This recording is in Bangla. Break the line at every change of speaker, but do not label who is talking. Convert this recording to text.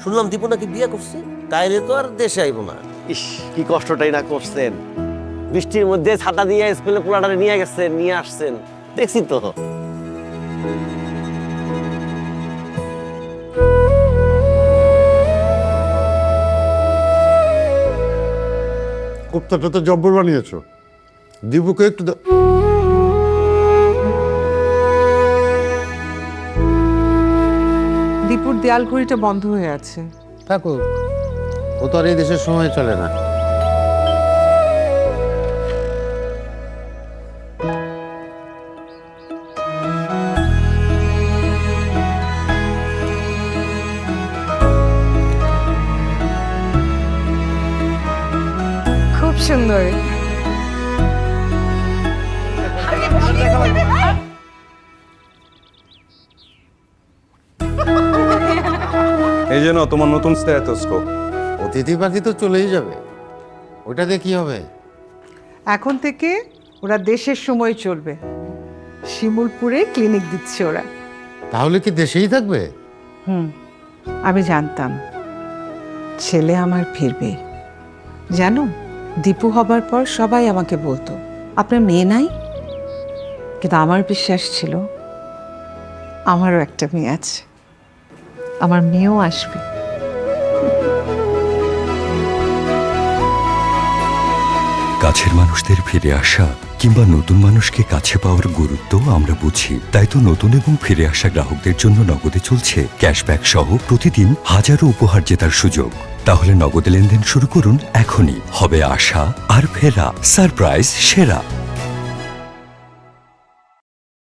শুনলাম দীপু নাকি বিয়ে করছে, তাইলে তো আর দেশে আইব না।
ইস, কি কষ্টটাই না করছেন। বৃষ্টির মধ্যে ছাতা দিয়ে স্কুলে পোলাটা নিয়ে গেছেন, নিয়ে আসছেন, দেখছি তো।
কোপ্তাটা তো জব্বর বানিয়েছো, দীপুকে একটু
দীপুর দেয়াল ঘড়িটা বন্ধ হয়ে আছে।
থাকুক, ও তো আর এই দেশের সময় চলে না।
খুব সুন্দর।
এই জন্য তোমার নতুন স্টেথোস্কোপ।
অতিথি পাখি তো চলেই যাবে, ওটা দিয়ে কি হবে?
এখন থেকে ওরা দেশের সময় চলবে। শিমুলপুরে ক্লিনিক দিচ্ছে ওরা।
তাহলে কি দেশেই থাকবে?
আমি জানতাম ছেলে আমার ফিরবে। জানো, দীপু হবার পর সবাই আমাকে বলতো আপনার মেয়ে নাই, কিন্তু আমার বিশ্বাস ছিল আমারও একটা মেয়ে আছে, আমার মেয়েও আসবে।
কাছের মানুষদের ফিরে আসা কিংবা নতুন মানুষকে কাছে পাওয়ার গুরুত্ব আমরা বুঝি, তাই তো নতুন এবং ফিরে আসা গ্রাহকদের জন্য নগদে চলছে ক্যাশব্যাক সহ প্রতিদিন হাজারো উপহার জেতার সুযোগ। তাহলে নগদে লেনদেন শুরু করুন এখনই। হবে আশা আর ফেরা সারপ্রাইজ সেরা।